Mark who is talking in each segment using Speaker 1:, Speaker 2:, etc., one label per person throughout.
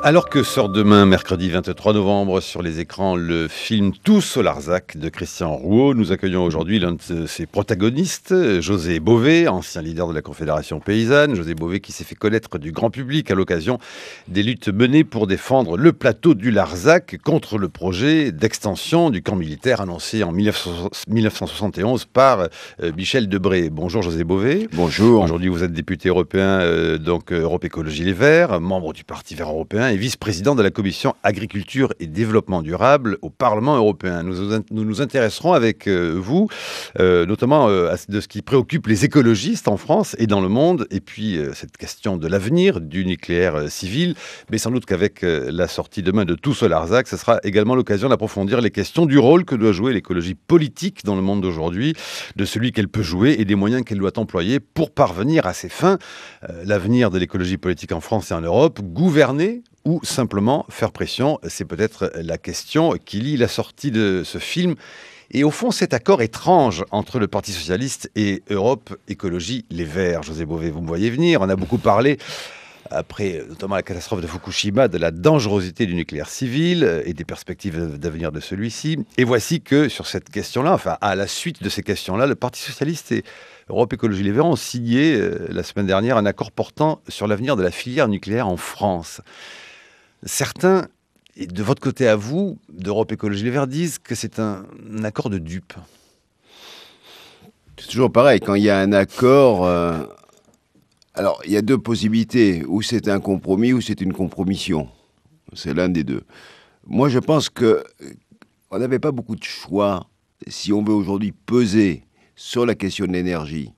Speaker 1: Alors que sort demain, mercredi 23 novembre, sur les écrans, le film Tous au Larzac de Christian Rouault, nous accueillons aujourd'hui l'un de ses protagonistes, José Bové, ancien leader de la Confédération paysanne. José Bové qui s'est fait connaître du grand public à l'occasion des luttes menées pour défendre le plateau du Larzac contre le projet d'extension du camp militaire annoncé en 1971 par Michel Debré. Bonjour José Bové.
Speaker 2: Bonjour.
Speaker 1: Aujourd'hui vous êtes député européen, donc Europe Écologie Les Verts, membre du Parti Vert européen et vice-président de la commission agriculture et développement durable au Parlement européen. Nous nous intéresserons avec vous, notamment de ce qui préoccupe les écologistes en France et dans le monde, et puis cette question de l'avenir du nucléaire civil, mais sans doute qu'avec la sortie demain de Tous au Larzac, ce sera également l'occasion d'approfondir les questions du rôle que doit jouer l'écologie politique dans le monde d'aujourd'hui, de celui qu'elle peut jouer et des moyens qu'elle doit employer pour parvenir à ses fins. L'avenir de l'écologie politique en France et en Europe, gouverner ou simplement faire pression, c'est peut-être la question qui lie la sortie de ce film. Et au fond, cet accord étrange entre le Parti socialiste et Europe Écologie Les Verts. José Bové, vous me voyez venir, on a beaucoup parlé, après notamment la catastrophe de Fukushima, de la dangerosité du nucléaire civil et des perspectives d'avenir de celui-ci. Et voici que sur cette question-là, enfin à la suite de ces questions-là, le Parti socialiste et Europe Écologie Les Verts ont signé la semaine dernière un accord portant sur l'avenir de la filière nucléaire en France. Certains, et de votre côté à vous, d'Europe Écologie Les Verts, disent que c'est un accord de dupes.
Speaker 2: C'est toujours pareil, quand il y a un accord, alors il y a deux possibilités, ou c'est un compromis ou c'est une compromission. C'est l'un des deux. Moi je pense qu'on n'avait pas beaucoup de choix si on veut aujourd'hui peser sur la question de l'énergie,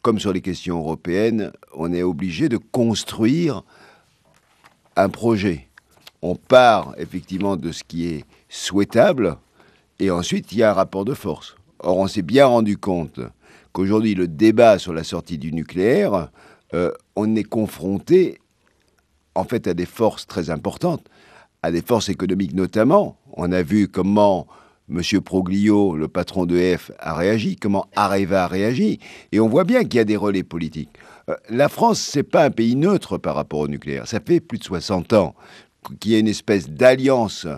Speaker 2: comme sur les questions européennes, on est obligé de construire un projet. On part effectivement de ce qui est souhaitable et ensuite il y a un rapport de force. Or on s'est bien rendu compte qu'aujourd'hui le débat sur la sortie du nucléaire, on est confronté en fait à des forces très importantes, à des forces économiques notamment. On a vu comment M. Proglio, le patron d'EDF, a réagi, comment Areva a réagi, et on voit bien qu'il y a des relais politiques. La France, c'est pas un pays neutre par rapport au nucléaire. Ça fait plus de 60 ans qu'il y a une espèce d'alliance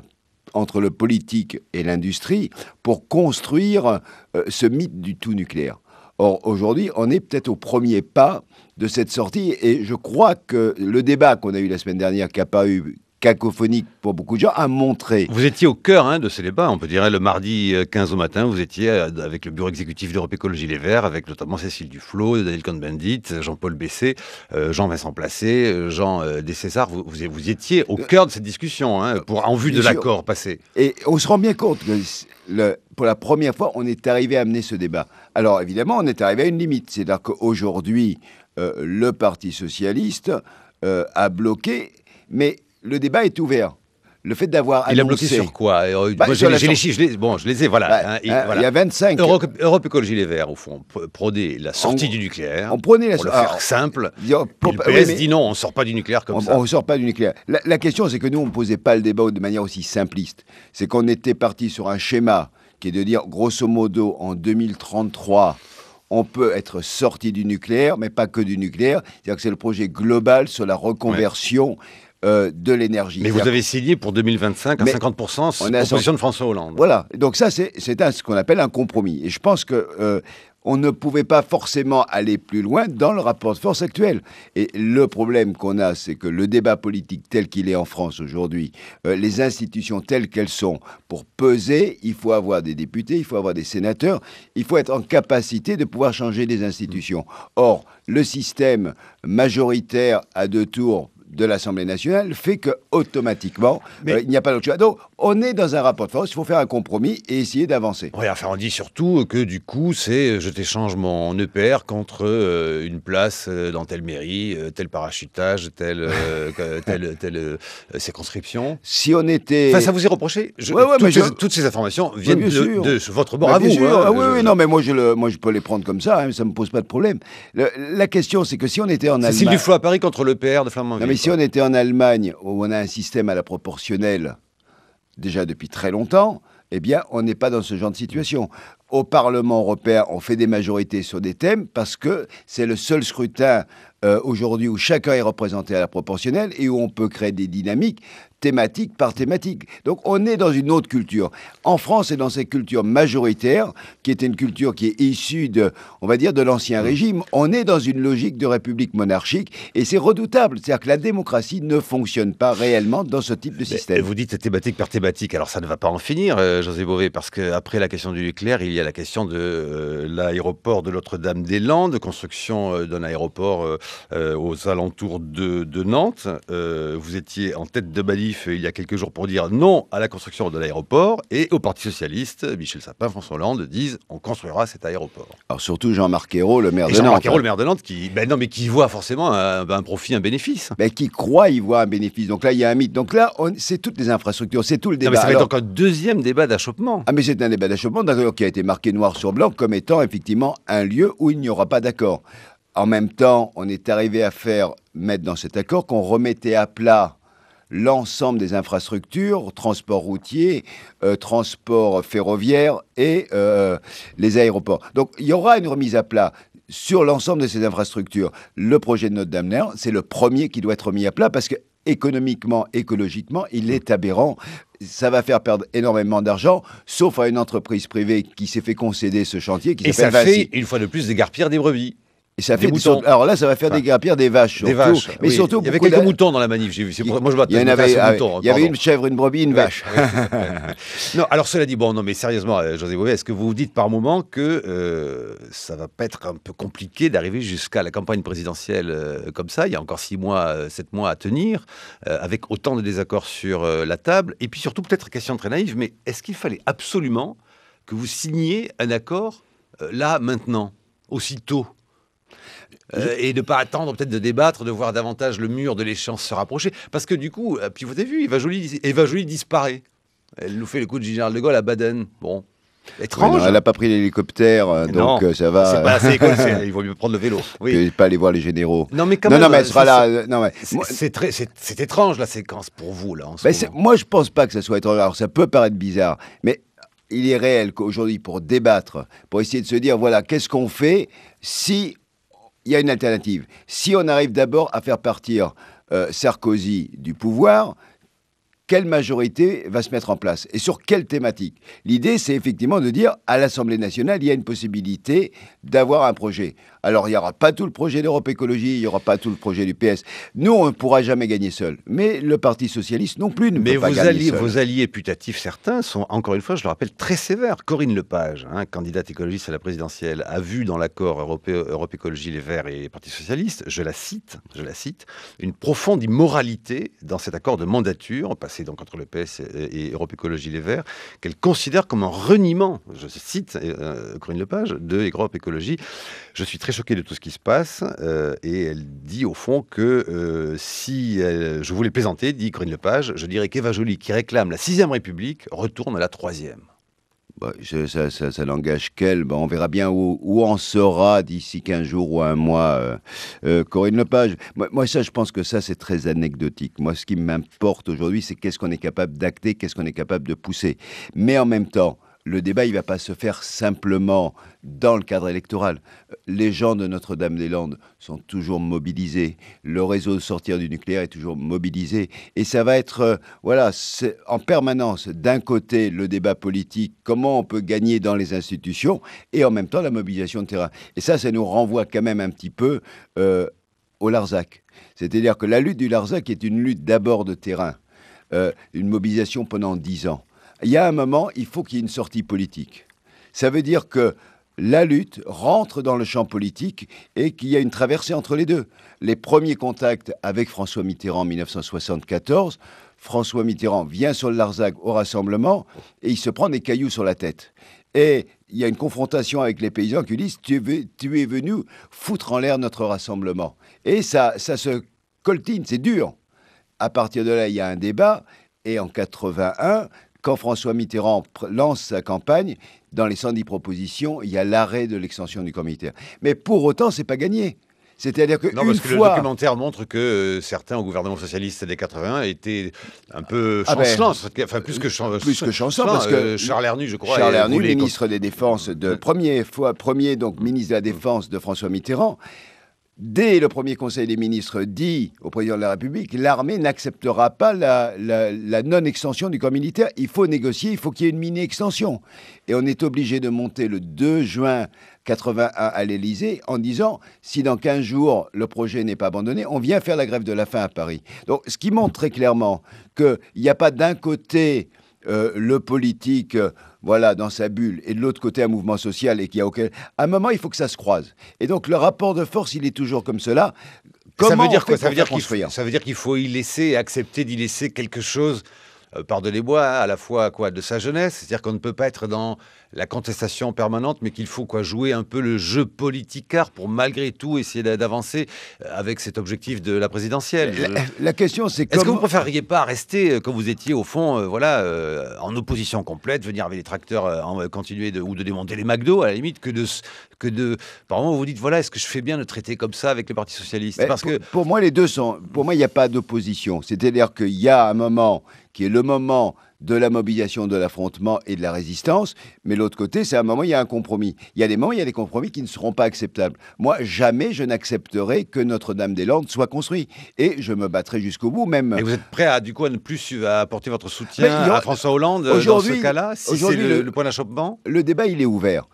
Speaker 2: entre le politique et l'industrie pour construire ce mythe du tout nucléaire. Or, aujourd'hui, on est peut-être au premier pas de cette sortie, et je crois que le débat qu'on a eu la semaine dernière, qui n'a pas eu cacophonique pour beaucoup de gens, a montré...
Speaker 1: Vous étiez au cœur de ces débats, on peut dire, le mardi 15 au matin, vous étiez avec le bureau exécutif d'Europe Écologie Les Verts, avec notamment Cécile Duflot, Daniel Cohn-Bendit, Jean-Paul Bessé, Jean-Vincent Placé, Jean Descésar, vous étiez au cœur de cette discussion, en vue de l'accord passé.
Speaker 2: Et on se rend bien compte que pour la première fois, on est arrivé à amener ce débat. Alors évidemment, on est arrivé à une limite, c'est-à-dire qu'aujourd'hui, le Parti socialiste a bloqué, mais le débat est ouvert. Le fait d'avoir annoncé...
Speaker 1: Il a bloqué sur quoi? Moi, j'ai les chiffres, je les ai, voilà.
Speaker 2: Il y a 25...
Speaker 1: Europe Écologie Les Verts, au fond, prônait la sortie du nucléaire.
Speaker 2: On prenait
Speaker 1: pour le faire simple. Le PS dit non, on ne sort pas du nucléaire comme ça.
Speaker 2: On ne sort pas du nucléaire. La question, c'est que nous, on ne posait pas le débat de manière aussi simpliste. C'est qu'on était parti sur un schéma qui est de dire, grosso modo, en 2033... on peut être sorti du nucléaire, mais pas que du nucléaire. C'est-à-dire que c'est le projet global sur la reconversion de l'énergie.
Speaker 1: Mais vous avez signé pour 2025 à 50% sur la proposition de François Hollande.
Speaker 2: Voilà. Donc ça, c'est ce qu'on appelle un compromis. Et je pense que on ne pouvait pas forcément aller plus loin dans le rapport de force actuel. Et le problème qu'on a, c'est que le débat politique tel qu'il est en France aujourd'hui, les institutions telles qu'elles sont, pour peser, il faut avoir des députés, il faut avoir des sénateurs, il faut être en capacité de pouvoir changer des institutions. Or, le système majoritaire à deux tours de l'Assemblée nationale fait que automatiquement il n'y a pas d'autre choix. Donc on est dans un rapport de force, il faut faire un compromis et essayer d'avancer.
Speaker 1: Oui, enfin, on dit surtout que du coup, c'est je t'échange mon EPR contre une place dans telle mairie, tel parachutage, telle circonscription.
Speaker 2: Si on était...
Speaker 1: Enfin, ça vous est reproché. Toutes ces informations viennent de votre bord à vous.
Speaker 2: Oui, non, mais moi je peux les prendre comme ça, hein, ça ne me pose pas de problème. La question, c'est que si on était en Allemagne...
Speaker 1: C'est Sylvie Flot à Paris contre l'EPR de Flamanville.
Speaker 2: Non, mais si on était en Allemagne, où on a un système à la proportionnelle, déjà depuis très longtemps, eh bien, on n'est pas dans ce genre de situation. Au Parlement européen, on fait des majorités sur des thèmes parce que c'est le seul scrutin aujourd'hui où chacun est représenté à la proportionnelle et où on peut créer des dynamiques thématique par thématique. Donc on est dans une autre culture. En France, c'est dans cette culture majoritaire, qui était une culture qui est issue de, on va dire, de l'ancien régime. On est dans une logique de république monarchique et c'est redoutable. C'est-à-dire que la démocratie ne fonctionne pas réellement dans ce type de système.
Speaker 1: Vous dites thématique par thématique. Alors ça ne va pas en finir, José Bové, parce qu'après la question du nucléaire, il y a la question de l'aéroport de Notre-Dame-des-Landes, construction d'un aéroport aux alentours de Nantes. Vous étiez en tête de manif il y a quelques jours pour dire non à la construction de l'aéroport, et au Parti Socialiste, Michel Sapin, François Hollande disent on construira cet aéroport.
Speaker 2: Alors surtout Jean-Marc Ayrault, le maire de Nantes.
Speaker 1: Jean-Marc Ayrault, le maire de Nantes, qui voit forcément un profit, un bénéfice.
Speaker 2: Mais qui croit y voir un bénéfice. Donc là, il y a un mythe. Donc là, c'est toutes les infrastructures, c'est tout le débat.
Speaker 1: Non, mais ça va être encore un deuxième débat d'achoppement.
Speaker 2: Ah, mais c'est un débat d'achoppement, d'accord, qui a été marqué noir sur blanc comme étant effectivement un lieu où il n'y aura pas d'accord. En même temps, on est arrivé à mettre dans cet accord qu'on remettait à plat l'ensemble des infrastructures, transport routier, transport ferroviaire et les aéroports. Donc il y aura une remise à plat sur l'ensemble de ces infrastructures. Le projet de Notre-Dame-des-Landes, c'est le premier qui doit être remis à plat parce que économiquement, écologiquement, il est aberrant. Ça va faire perdre énormément d'argent, sauf à une entreprise privée qui s'est fait concéder ce chantier, qui s'appelle Vinci.
Speaker 1: Et ça fait, une fois de plus, déguerpir des brebis.
Speaker 2: Et ça fait alors là, ça va faire déguerpir des vaches.
Speaker 1: Des vaches.
Speaker 2: Mais surtout,
Speaker 1: il y avait quelques moutons dans la manif, j'ai vu. Moi, je m'attendais à ces moutons.
Speaker 2: Il y avait une chèvre, une brebis, une vache.
Speaker 1: Non, alors cela dit, bon, non, mais sérieusement, José Bové, est-ce que vous vous dites par moment que ça va pas être un peu compliqué d'arriver jusqu'à la campagne présidentielle comme ça? Il y a encore 6 mois, 7 mois à tenir, avec autant de désaccords sur la table. Et puis surtout, peut-être question très naïve, mais est-ce qu'il fallait absolument que vous signiez un accord là, maintenant, aussitôt? Et de ne pas attendre peut-être de débattre, de voir davantage le mur de l'échéance se rapprocher. Parce que du coup, puis vous avez vu, Eva Joly disparaît. Elle nous fait le coup de général de Gaulle à Baden. Bon, étrange.
Speaker 2: Ouais, non, elle n'a pas pris l'hélicoptère, donc ça va.
Speaker 1: C'est pas assez école, il vaut mieux prendre le vélo. Oui.
Speaker 2: Que pas aller voir les généraux.
Speaker 1: Non, mais quand même.
Speaker 2: Non, mais elle sera là.
Speaker 1: C'est étrange la séquence pour vous là.
Speaker 2: Moi, je pense pas que ça soit étrange. Alors, ça peut paraître bizarre, mais il est réel qu'aujourd'hui, pour débattre, pour essayer de se dire, voilà, qu'est-ce qu'on fait si il y a une alternative. Si on arrive d'abord à faire partir Sarkozy du pouvoir, quelle majorité va se mettre en place et sur quelle thématique? L'idée, c'est effectivement de dire à l'Assemblée nationale, il y a une possibilité d'avoir un projet. Alors, il n'y aura pas tout le projet d'Europe Écologie, il n'y aura pas tout le projet du PS. Nous, on ne pourra jamais gagner seul. Mais le Parti Socialiste non plus ne peut pas gagner seul.
Speaker 1: Mais vos alliés putatifs, certains, sont, encore une fois, je le rappelle, très sévères. Corinne Lepage, candidate écologiste à la présidentielle, a vu dans l'accord Europe Écologie Les Verts et Parti Socialiste, je la cite, une profonde immoralité dans cet accord de mandature, passé donc entre le PS et Europe Écologie Les Verts, qu'elle considère comme un reniement, je cite Corinne Lepage, de Europe Écologie. Je suis très choqué de tout ce qui se passe, et elle dit au fond que je voulais plaisanter, dit Corinne Lepage, je dirais qu'Eva Joly, qui réclame la 6e République, retourne à la 3e.
Speaker 2: Bah, ça n'engage qu'elle. Bah, on verra bien où on sera d'ici 15 jours ou un mois. Corinne Lepage, moi, je pense que ça, c'est très anecdotique. Moi, ce qui m'importe aujourd'hui, c'est qu'est-ce qu'on est capable d'acter, qu'est-ce qu'on est capable de pousser. Mais en même temps, le débat, il ne va pas se faire simplement dans le cadre électoral. Les gens de Notre-Dame-des-Landes sont toujours mobilisés. Le réseau de sortir du nucléaire est toujours mobilisé. Et ça va être, en permanence, d'un côté, le débat politique, comment on peut gagner dans les institutions, et en même temps, la mobilisation de terrain. Et ça nous renvoie quand même un petit peu au Larzac. C'est-à-dire que la lutte du Larzac est une lutte d'abord de terrain, une mobilisation pendant 10 ans. Il y a un moment, il faut qu'il y ait une sortie politique. Ça veut dire que la lutte rentre dans le champ politique et qu'il y a une traversée entre les deux. Les premiers contacts avec François Mitterrand en 1974, François Mitterrand vient sur le Larzac au rassemblement et il se prend des cailloux sur la tête. Et il y a une confrontation avec les paysans qui lui disent « tu es venu foutre en l'air notre rassemblement ». Et ça se coltine, c'est dur. À partir de là, il y a un débat. Et en 81, quand François Mitterrand lance sa campagne, dans les 110 propositions, il y a l'arrêt de l'extension du camp militaire. Mais pour autant, c'est pas gagné. C'est-à-dire que
Speaker 1: non, parce que le documentaire montre que certains au gouvernement socialiste des 80 étaient un peu chancelants, enfin plus que chancelants, parce que Charles Hernu, je crois,
Speaker 2: Charles Hernu, ministre des Défenses premier donc ministre de la Défense de François Mitterrand. Dès le premier Conseil des ministres dit au président de la République, l'armée n'acceptera pas la non-extension du camp militaire. Il faut négocier, il faut qu'il y ait une mini-extension. Et on est obligé de monter le 2 juin 81 à l'Élysée en disant, si dans 15 jours le projet n'est pas abandonné, on vient faire la grève de la faim à Paris. Donc, ce qui montre très clairement qu'il n'y a pas d'un côté le politique... voilà, dans sa bulle, et de l'autre côté, un mouvement social, et qu'il y a auquel... À un moment, il faut que ça se croise. Et donc, le rapport de force, il est toujours comme cela.
Speaker 1: Ça veut dire quoi? Ça veut dire qu'il faut y laisser, accepter d'y laisser quelque chose, pardonnez-moi, à la fois de sa jeunesse, c'est-à-dire qu'on ne peut pas être dans la contestation permanente, mais qu'il faut jouer un peu le jeu politicard pour malgré tout essayer d'avancer avec cet objectif de la présidentielle.
Speaker 2: La question, c'est
Speaker 1: est-ce que vous ne préfériez pas rester, quand vous étiez au fond, en opposition complète, venir avec les tracteurs, continuer ou de démonter les McDo, à la limite, que de par moment, vous vous dites, voilà, est-ce que je fais bien de traiter comme ça avec le Parti Socialiste? Parce que
Speaker 2: pour moi, les deux sont... Pour moi, il n'y a pas d'opposition. C'est-à-dire qu'il y a un moment qui est le moment de la mobilisation, de l'affrontement et de la résistance, mais l'autre côté, c'est un moment où il y a un compromis. Il y a des moments, il y a des compromis qui ne seront pas acceptables. Moi, jamais je n'accepterai que Notre-Dame-des-Landes soit construit. Et je me battrai jusqu'au bout, même...
Speaker 1: Et vous êtes prêt à ne plus apporter votre soutien à François Hollande dans ce cas-là, si c'est le point d'achoppement?
Speaker 2: Le débat, il est ouvert.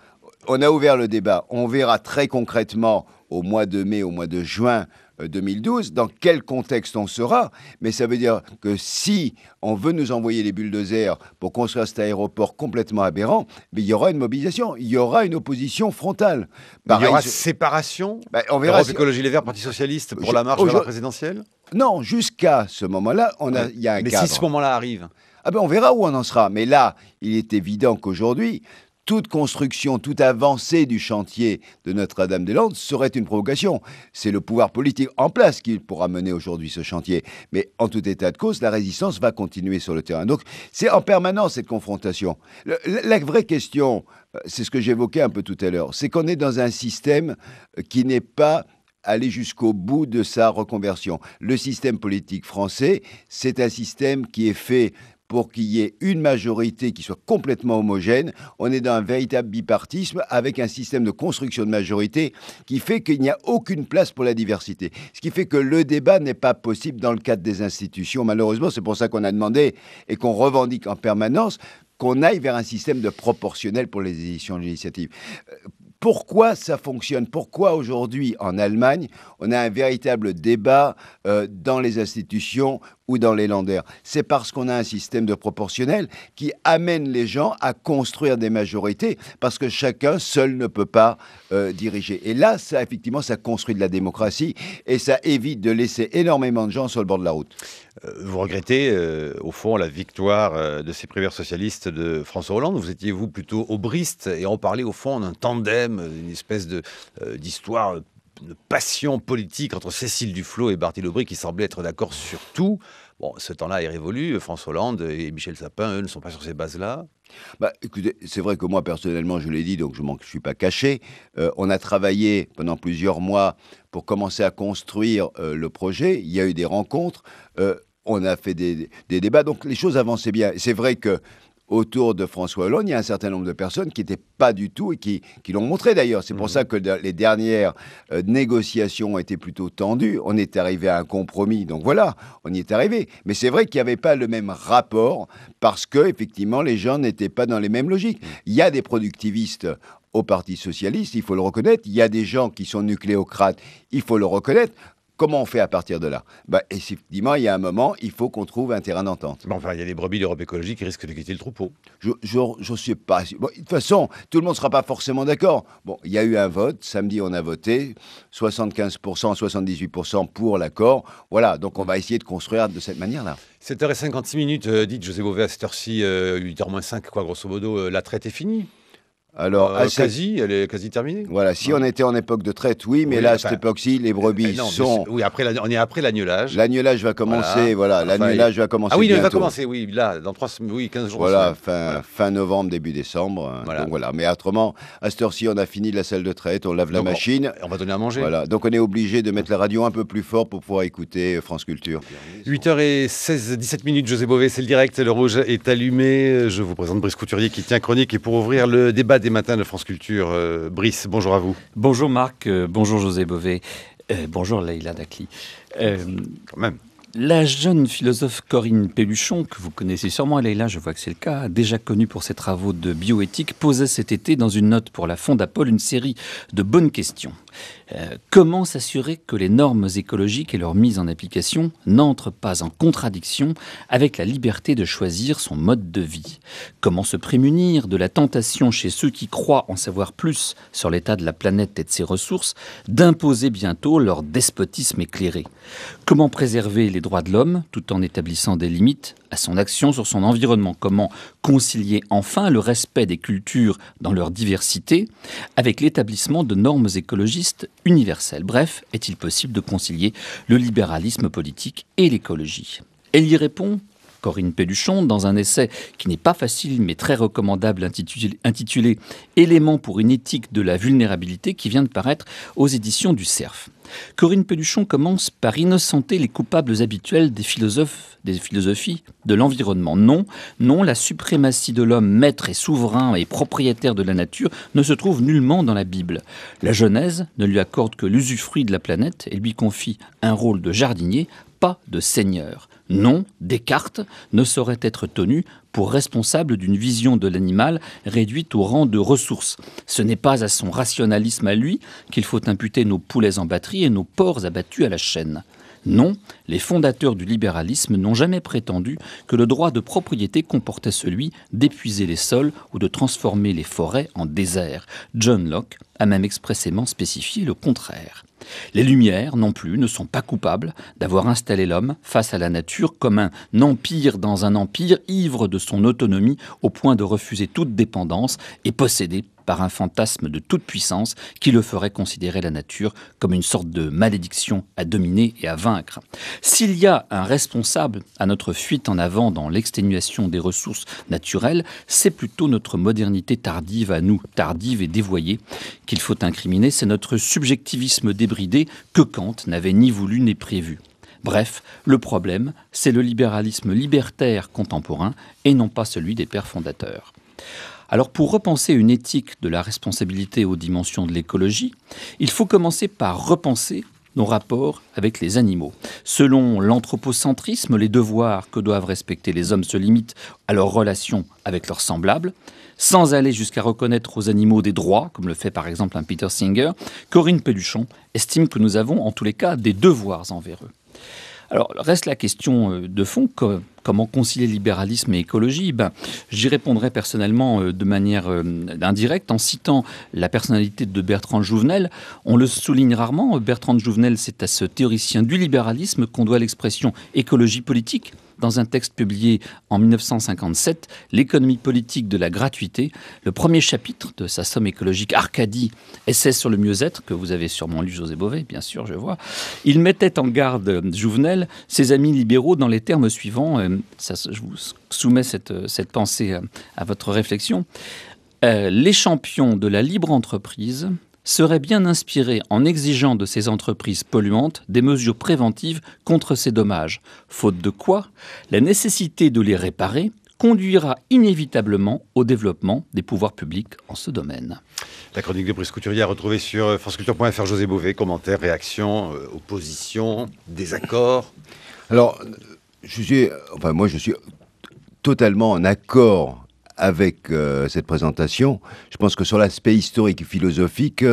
Speaker 2: On a ouvert le débat. On verra très concrètement au mois de mai, au mois de juin 2012, dans quel contexte on sera. Mais ça veut dire que si on veut nous envoyer les bulldozers pour construire cet aéroport complètement aberrant, mais il y aura une mobilisation, il y aura une opposition frontale.
Speaker 1: Pareil, il y aura séparation.
Speaker 2: On verra.
Speaker 1: Europe Écologie Les Verts, Parti Socialiste, pour la marche vers la présidentielle.
Speaker 2: Non, jusqu'à ce moment-là, il y a un cadre.
Speaker 1: Mais si ce moment-là arrive,
Speaker 2: on verra où on en sera. Mais là, il est évident qu'aujourd'hui, toute construction, toute avancée du chantier de Notre-Dame-des-Landes serait une provocation. C'est le pouvoir politique en place qui pourra mener aujourd'hui ce chantier. Mais en tout état de cause, la résistance va continuer sur le terrain. Donc, c'est en permanence cette confrontation. La vraie question, c'est ce que j'évoquais un peu tout à l'heure, c'est qu'on est dans un système qui n'est pas aller jusqu'au bout de sa reconversion. Le système politique français, c'est un système qui est fait pour qu'il y ait une majorité qui soit complètement homogène. On est dans un véritable bipartisme avec un système de construction de majorité qui fait qu'il n'y a aucune place pour la diversité. Ce qui fait que le débat n'est pas possible dans le cadre des institutions. Malheureusement, c'est pour ça qu'on a demandé et qu'on revendique en permanence qu'on aille vers un système de proportionnel pour les élections législatives. Pourquoi ça fonctionne? Pourquoi aujourd'hui, en Allemagne, on a un véritable débat dans les institutions ou dans les Länder? C'est parce qu'on a un système de proportionnel qui amène les gens à construire des majorités, parce que chacun seul ne peut pas diriger. Et là, ça, effectivement, ça construit de la démocratie et ça évite de laisser énormément de gens sur le bord de la route.
Speaker 1: Vous regrettez, au fond, la victoire de ces primaires socialistes de François Hollande. Vous étiez, vous, plutôt aubriste, et on parlait, au fond, d'un tandem, une espèce d'histoire, de passion politique entre Cécile Duflot et Barthélémy Aubry qui semblaient être d'accord sur tout. Bon, ce temps-là est révolu. François Hollande et Michel Sapin, eux, ne sont pas sur ces bases-là.
Speaker 2: Écoutez, c'est vrai que moi, personnellement, je l'ai dit, donc je ne suis pas caché. On a travaillé pendant plusieurs mois pour commencer à construire le projet. Il y a eu des rencontres. On a fait des débats. Donc, les choses avançaient bien. C'est vrai que autour de François Hollande, il y a un certain nombre de personnes qui n'étaient pas du tout et qui l'ont montré d'ailleurs. C'est pour ça que les dernières négociations ont été plutôt tendues. On est arrivé à un compromis, donc voilà, on y est arrivé. Mais c'est vrai qu'il n'y avait pas le même rapport parce que effectivement, les gens n'étaient pas dans les mêmes logiques. Il y a des productivistes au Parti Socialiste, il faut le reconnaître. Il y a des gens qui sont nucléocrates, il faut le reconnaître. comment on fait à partir de là? Effectivement, il y a un moment, il faut qu'on trouve un terrain d'entente.
Speaker 1: Bon, enfin, il y a les brebis d'Europe Écologie qui risquent de quitter le troupeau.
Speaker 2: Je sais pas. Bon, de toute façon, tout le monde ne sera pas forcément d'accord. Bon, il y a eu un vote. Samedi, on a voté. 75%, 78% pour l'accord. Voilà, donc on va essayer de construire de cette manière-là.
Speaker 1: 7h56, dites José Bové, à cette heure-ci, 8h-5, quoi, grosso modo, la traite est finie.
Speaker 2: Alors,
Speaker 1: elle est quasi terminée.
Speaker 2: Voilà, si on était en époque de traite, oui, mais là, à cette époque-ci, les brebis sont...
Speaker 1: Oui, on est après l'agnelage.
Speaker 2: L'agnelage va commencer, l'agnelage va commencer
Speaker 1: Ah oui,
Speaker 2: bientôt.
Speaker 1: il va commencer, oui, là, dans 15 jours.
Speaker 2: Voilà, fin novembre, début décembre.
Speaker 1: Voilà.
Speaker 2: Donc voilà, mais autrement, à cette heure-ci, on a fini la salle de traite, on lave la machine.
Speaker 1: On va donner à manger.
Speaker 2: Voilà, donc on est obligé de mettre la radio un peu plus fort pour pouvoir écouter France Culture.
Speaker 1: 8h17, José Bové, c'est le direct, le rouge est allumé. Je vous présente Brice Couturier qui tient chronique et pour ouvrir le débat des matins de France Culture. Brice, bonjour à vous.
Speaker 3: Bonjour Marc, bonjour José Bové, bonjour Leïla Dakli.
Speaker 1: Quand même.
Speaker 3: La jeune philosophe Corinne Pelluchon, que vous connaissez sûrement, Leïla, je vois que c'est le cas, déjà connue pour ses travaux de bioéthique, posait cet été dans une note pour la Fondapol une série de bonnes questions. Comment s'assurer que les normes écologiques et leur mise en application n'entrent pas en contradiction avec la liberté de choisir son mode de vie? Comment se prémunir de la tentation chez ceux qui croient en savoir plus sur l'état de la planète et de ses ressources d'imposer bientôt leur despotisme éclairé? Comment préserver les droits de l'homme tout en établissant des limites à son action sur son environnement? Comment concilier enfin le respect des cultures dans leur diversité avec l'établissement de normes écologistes universelles? Bref, est-il possible de concilier le libéralisme politique et l'écologie? Elle y répond, Corinne Pelluchon, dans un essai qui n'est pas facile mais très recommandable intitulé « Éléments pour une éthique de la vulnérabilité » qui vient de paraître aux éditions du Cerf. Corinne Pelluchon commence par innocenter les coupables habituels des philosophies de l'environnement. Non, la suprématie de l'homme maître et souverain et propriétaire de la nature ne se trouve nullement dans la Bible. La Genèse ne lui accorde que l'usufruit de la planète et lui confie un rôle de jardinier, pas de seigneur. Non, Descartes ne saurait être tenu pour responsable d'une vision de l'animal réduite au rang de ressource. Ce n'est pas à son rationalisme à lui qu'il faut imputer nos poulets en batterie et nos porcs abattus à la chaîne. Non, les fondateurs du libéralisme n'ont jamais prétendu que le droit de propriété comportait celui d'épuiser les sols ou de transformer les forêts en désert. John Locke a même expressément spécifié le contraire. Les Lumières, non plus, ne sont pas coupables d'avoir installé l'homme face à la nature comme un empire dans un empire, ivre de son autonomie au point de refuser toute dépendance et possédé par un fantasme de toute puissance qui le ferait considérer la nature comme une sorte de malédiction à dominer et à vaincre. S'il y a un responsable à notre fuite en avant dans l'exténuation des ressources naturelles, c'est plutôt notre modernité tardive à nous, tardive et dévoyée, qu'il faut incriminer. C'est notre subjectivisme débridé que Kant n'avait ni voulu ni prévu. Bref, le problème, c'est le libéralisme libertaire contemporain et non pas celui des pères fondateurs. Alors pour repenser une éthique de la responsabilité aux dimensions de l'écologie, il faut commencer par repenser nos rapports avec les animaux. Selon l'anthropocentrisme, les devoirs que doivent respecter les hommes se limitent à leur relation avec leurs semblables, sans aller jusqu'à reconnaître aux animaux des droits, comme le fait par exemple un Peter Singer. Corinne Pelluchon estime que nous avons en tous les cas des devoirs envers eux. Alors, reste la question de fond, comment concilier libéralisme et écologie? J'y répondrai personnellement de manière indirecte en citant la personnalité de Bertrand Jouvenel. On le souligne rarement, Bertrand Jouvenel, c'est à ce théoricien du libéralisme qu'on doit l'expression écologie politique. Dans un texte publié en 1957, L'économie politique de la gratuité, le premier chapitre de sa somme écologique Arcadie, essai sur le mieux-être, que vous avez sûrement lu, José Bové, bien sûr, je vois, il mettait en garde Jouvenel, ses amis libéraux, dans les termes suivants. Je vous soumets cette pensée à votre réflexion. Les champions de la libre entreprise serait bien inspiré en exigeant de ces entreprises polluantes des mesures préventives contre ces dommages, faute de quoi la nécessité de les réparer conduira inévitablement au développement des pouvoirs publics en ce domaine.
Speaker 1: La chronique de Brice Couturier à retrouver sur franceculture.fr. José Bové, commentaires, réactions, oppositions, désaccords.
Speaker 2: Alors, moi je suis totalement en accord avec cette présentation. Je pense que sur l'aspect historique et philosophique,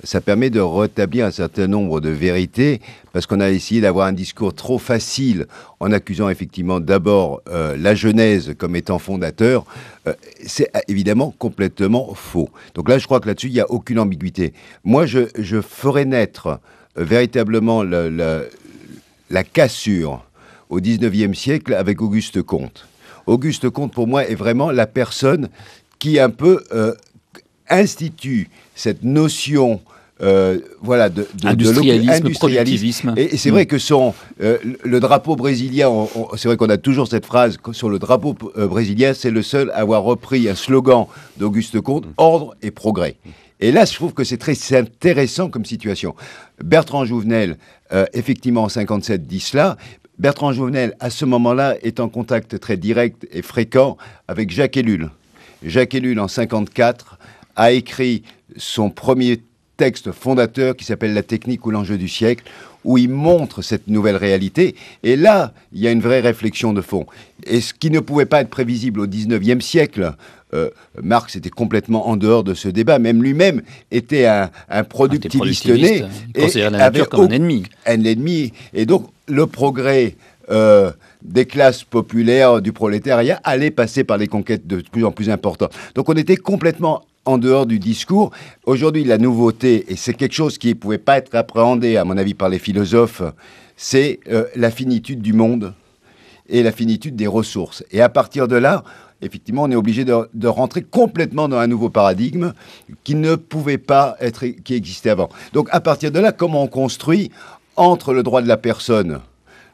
Speaker 2: ça permet de rétablir un certain nombre de vérités, parce qu'on a essayé d'avoir un discours trop facile en accusant effectivement d'abord la Genèse comme étant fondateur. C'est évidemment complètement faux. Donc là, je crois que là-dessus, il n'y a aucune ambiguïté. Moi, je ferai naître véritablement la cassure au XIXe siècle avec Auguste Comte. Auguste Comte, pour moi, est vraiment la personne qui un peu institue cette notion
Speaker 3: industrialisme, productivisme.
Speaker 2: Et c'est vrai que le drapeau brésilien, c'est vrai qu'on a toujours cette phrase sur le drapeau brésilien, c'est le seul à avoir repris un slogan d'Auguste Comte, ordre et progrès. Et là, je trouve que c'est très intéressant comme situation. Bertrand Jouvenel, effectivement, en 57, dit cela. Bertrand Jouvenel, à ce moment-là, est en contact très direct et fréquent avec Jacques Ellul. Jacques Ellul, en 54, a écrit son premier texte fondateur qui s'appelle « La technique ou l'enjeu du siècle », où il montre cette nouvelle réalité. Et là, il y a une vraie réflexion de fond. Et ce qui ne pouvait pas être prévisible au XIXe siècle, Marx était complètement en dehors de ce débat. Même lui-même était un productiviste né.
Speaker 3: Il considérait la nature comme un ennemi.
Speaker 2: Un ennemi. Et donc, le progrès des classes populaires, du prolétariat, allait passer par des conquêtes de plus en plus importantes. Donc, on était complètement en dehors du discours. Aujourd'hui, la nouveauté, et c'est quelque chose qui ne pouvait pas être appréhendé, à mon avis, par les philosophes, c'est la finitude du monde et la finitude des ressources. Et à partir de là, effectivement, on est obligé de rentrer complètement dans un nouveau paradigme qui ne pouvait pas être, qui existait avant. Donc, à partir de là, comment on construit entre le droit de la personne,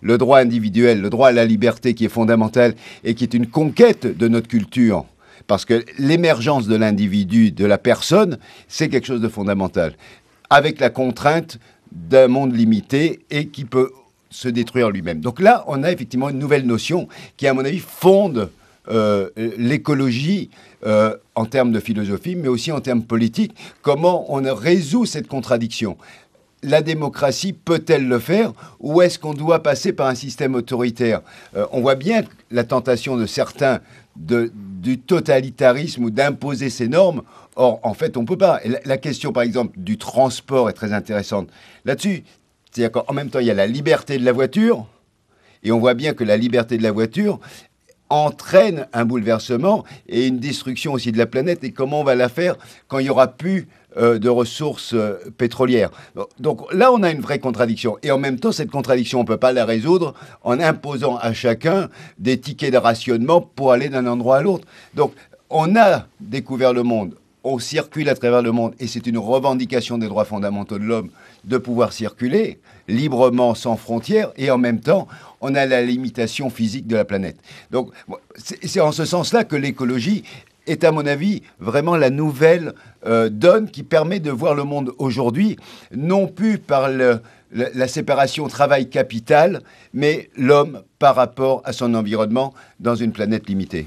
Speaker 2: le droit individuel, le droit à la liberté qui est fondamental et qui est une conquête de notre culture, parce que l'émergence de l'individu, de la personne, c'est quelque chose de fondamental, avec la contrainte d'un monde limité et qui peut se détruire lui-même. Donc là, on a effectivement une nouvelle notion qui, à mon avis, fonde l'écologie en termes de philosophie, mais aussi en termes politiques. Comment on résout cette contradiction ? La démocratie peut-elle le faire, ou est-ce qu'on doit passer par un système autoritaire ? On voit bien la tentation de certains du totalitarisme ou d'imposer ces normes. Or, en fait, on ne peut pas. Et la question, par exemple, du transport est très intéressante là-dessus. C'est-à-dire qu'en même temps, il y a la liberté de la voiture, et on voit bien que la liberté de la voiture entraîne un bouleversement et une destruction aussi de la planète. Et comment on va la faire quand il n'y aura plus de ressources pétrolières. Donc là, on a une vraie contradiction. Et en même temps, cette contradiction, on ne peut pas la résoudre en imposant à chacun des tickets de rationnement pour aller d'un endroit à l'autre. Donc, on a découvert le monde, on circule à travers le monde, et c'est une revendication des droits fondamentaux de l'homme de pouvoir circuler librement, sans frontières, et en même temps, on a la limitation physique de la planète. Donc, c'est en ce sens-là que l'écologie est, à mon avis, vraiment la nouvelle donne qui permet de voir le monde aujourd'hui, non plus par la séparation travail-capital, mais l'homme par rapport à son environnement dans une planète limitée.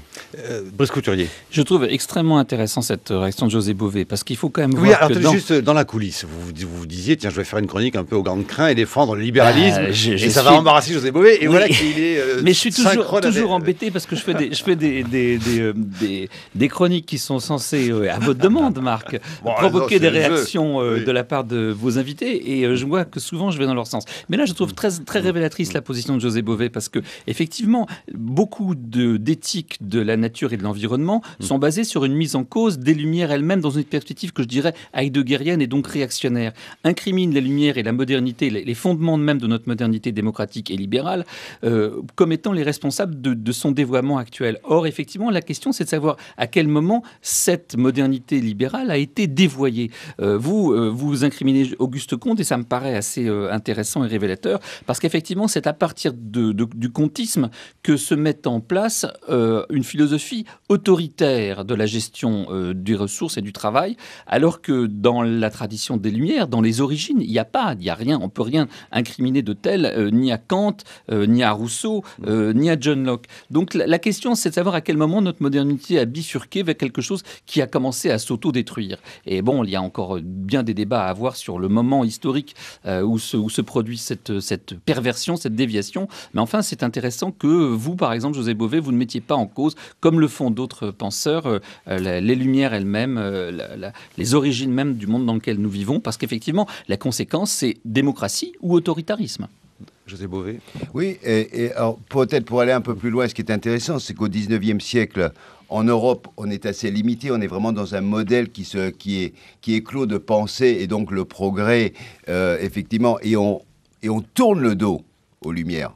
Speaker 1: Brice Couturier.
Speaker 3: Je trouve extrêmement intéressant cette réaction de José Bové, parce qu'il faut quand même voir
Speaker 1: alors,
Speaker 3: que
Speaker 1: juste dans la coulisse, vous disiez, tiens, je vais faire une chronique un peu au grand crin et défendre le libéralisme, et ça va embarrasser José Bové, et oui. Voilà qu'il est
Speaker 3: mais je suis toujours embêté, parce que je fais des chroniques qui sont censées, à votre demande, Marc, provoquer des réactions de la part de vos invités, et je vois que souvent je vais dans leur sens. Mais là, je trouve très, très révélatrice la position de José Bové, parce que effectivement, beaucoup d'éthiques de la nature et de l'environnement sont basées sur une mise en cause des Lumières elles-mêmes dans une perspective que je dirais heideggerienne et donc réactionnaire. Incrimine les Lumières et la modernité, les fondements même de notre modernité démocratique et libérale, comme étant les responsables de son dévoiement actuel. Or, effectivement, la question, c'est de savoir à quel moment cette modernité libérale a été dévoyée. Vous incriminez Auguste Comte, et ça me paraît assez intéressant et révélateur, parce qu'effectivement, c'est à partir du comtisme que se met en place une philosophie autoritaire de la gestion des ressources et du travail, alors que dans la tradition des Lumières, dans les origines, il n'y a rien, on ne peut rien incriminer de tel, ni à Kant, ni à Rousseau, ni à John Locke. Donc la question, c'est de savoir à quel moment notre modernité a bifurqué vers quelque chose qui a commencé à s'auto-détruire. Et bon, il y a encore bien des débats à avoir sur le moment historique où se produit cette perversion, cette déviation, mais enfin, c'est c'est intéressant que vous, par exemple, José Bové, vous ne mettiez pas en cause, comme le font d'autres penseurs, les lumières elles-mêmes, les origines même du monde dans lequel nous vivons, parce qu'effectivement, la conséquence, c'est démocratie ou autoritarisme.
Speaker 1: José Bové.
Speaker 2: Oui, et alors, peut-être pour aller un peu plus loin, ce qui est intéressant, c'est qu'au 19e siècle, en Europe, on est assez limité, on est vraiment dans un modèle qui est clos de pensée, et donc le progrès, effectivement, et on tourne le dos aux Lumières.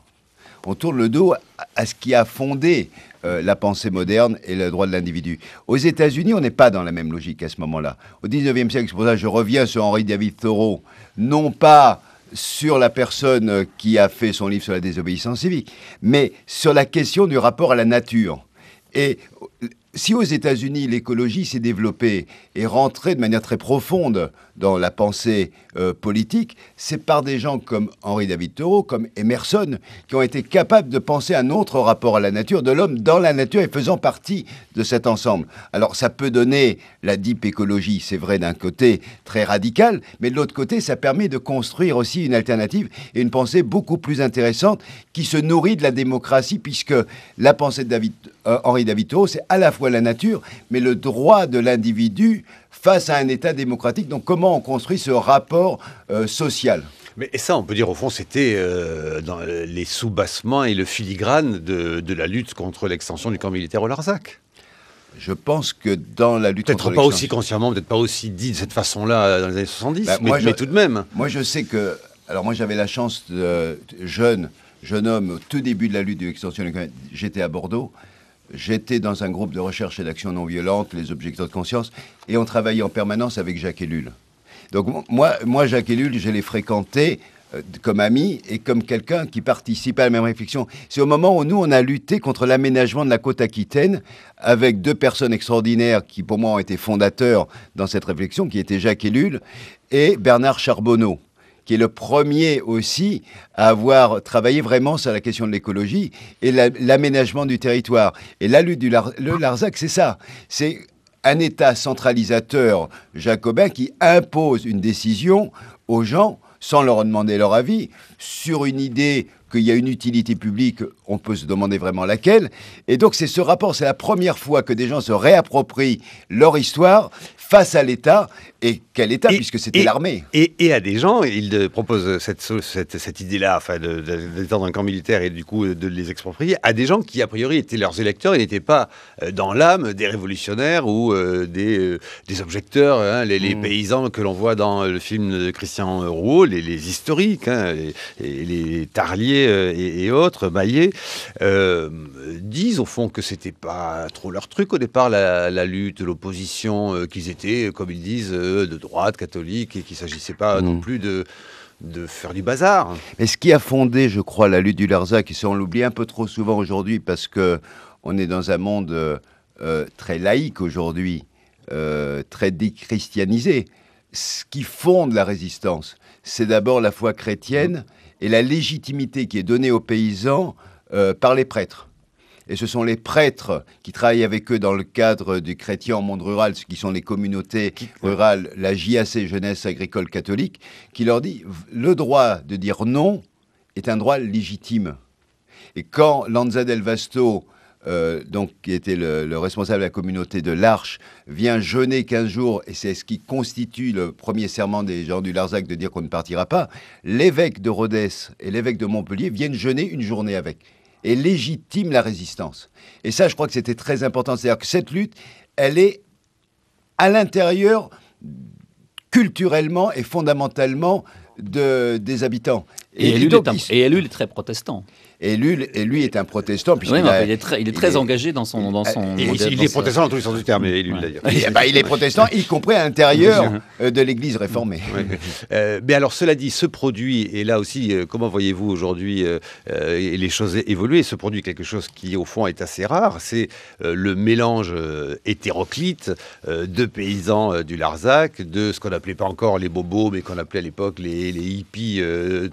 Speaker 2: On tourne le dos à ce qui a fondé la pensée moderne et le droit de l'individu. Aux États-Unis, on n'est pas dans la même logique à ce moment-là. Au 19e siècle, c'est pour ça que je reviens sur Henry David Thoreau, non pas sur la personne qui a fait son livre sur la désobéissance civique, mais sur la question du rapport à la nature. Et si aux États-Unis, l'écologie s'est développée et rentrée de manière très profonde dans la pensée politique, c'est par des gens comme Henry David Thoreau, comme Emerson, qui ont été capables de penser un autre rapport à la nature, de l'homme dans la nature et faisant partie de cet ensemble. Alors ça peut donner la deep écologie, c'est vrai d'un côté très radical, mais de l'autre côté, ça permet de construire aussi une alternative et une pensée beaucoup plus intéressante qui se nourrit de la démocratie, puisque la pensée de Henry David Thoreau, c'est à la fois la nature, mais le droit de l'individu face à un État démocratique. Donc comment on construit ce rapport social ?
Speaker 1: Mais et ça, on peut dire, au fond, c'était dans les soubassements et le filigrane de la lutte contre l'extension du camp militaire au Larzac.
Speaker 2: Je pense que dans la lutte contre
Speaker 1: l'extension... Peut-être pas aussi consciemment, peut-être pas aussi dit de cette façon-là dans les années 70, mais tout de même.
Speaker 2: Moi, je sais que... Alors moi, j'avais la chance, jeune homme, au tout début de la lutte de l'extension du camp, j'étais à Bordeaux. J'étais dans un groupe de recherche et d'action non violente, les objecteurs de conscience, et on travaillait en permanence avec Jacques Ellul. Donc moi Jacques Ellul, je l'ai fréquenté comme ami et comme quelqu'un qui participait à la même réflexion. C'est au moment où nous, on a lutté contre l'aménagement de la côte aquitaine avec deux personnes extraordinaires qui, pour moi, ont été fondateurs dans cette réflexion, qui étaient Jacques Ellul et Bernard Charbonneau, qui est le premier aussi à avoir travaillé vraiment sur la question de l'écologie et l'aménagement du territoire. Et la lutte le Larzac, c'est ça. C'est un État centralisateur jacobin qui impose une décision aux gens sans leur demander leur avis sur une idée qu'il y a une utilité publique, on peut se demander vraiment laquelle. Et donc c'est ce rapport, c'est la première fois que des gens se réapproprient leur histoire face à l'État. Et quel État, puisque c'était l'armée.
Speaker 1: Et à des gens, il propose cette idée-là, enfin, d'étendre un camp militaire et du coup de les exproprier, à des gens qui, a priori, étaient leurs électeurs et n'étaient pas dans l'âme des révolutionnaires ou des objecteurs, hein, les paysans que l'on voit dans le film de Christian Rouault, les historiques, hein, les Tarlier et autres, Maillet, disent au fond que c'était pas trop leur truc au départ, la lutte, l'opposition, qu'ils étaient, comme ils disent, de droite, catholique, et qu'il ne s'agissait pas non plus de faire du bazar.
Speaker 2: Mais ce qui a fondé, je crois, la lutte du Larzac, et ça on l'oublie un peu trop souvent aujourd'hui, parce qu'on est dans un monde très laïque aujourd'hui, très déchristianisé. Ce qui fonde la résistance, c'est d'abord la foi chrétienne et la légitimité qui est donnée aux paysans par les prêtres. Et ce sont les prêtres qui travaillent avec eux dans le cadre du chrétien en monde rural, ce qui sont les communautés rurales, la JAC, Jeunesse Agricole Catholique, qui leur dit le droit de dire non est un droit légitime. Et quand Lanza del Vasto, donc, qui était le responsable de la communauté de l'Arche, vient jeûner 15 jours, et c'est ce qui constitue le premier serment des gens du Larzac de dire qu'on ne partira pas, l'évêque de Rodez et l'évêque de Montpellier viennent jeûner une journée avec. Et légitime la résistance. Et ça, je crois que c'était très important. C'est-à-dire que cette lutte, elle est à l'intérieur, culturellement et fondamentalement, des habitants.
Speaker 3: Et Ellul est très protestant.
Speaker 2: Et lui est un protestant.
Speaker 3: Oui, il est très engagé dans son
Speaker 1: il est protestant dans tous les sens du terme, Ellul d'ailleurs.
Speaker 2: Il est protestant, y compris à l'intérieur de l'Église réformée.
Speaker 1: Mais alors, cela dit, ce produit, et là aussi, comment voyez-vous aujourd'hui les choses évoluer? Ce produit, quelque chose qui, au fond, est assez rare, c'est le mélange hétéroclite de paysans du Larzac, de ce qu'on n'appelait pas encore les bobos, mais qu'on appelait à l'époque les hippies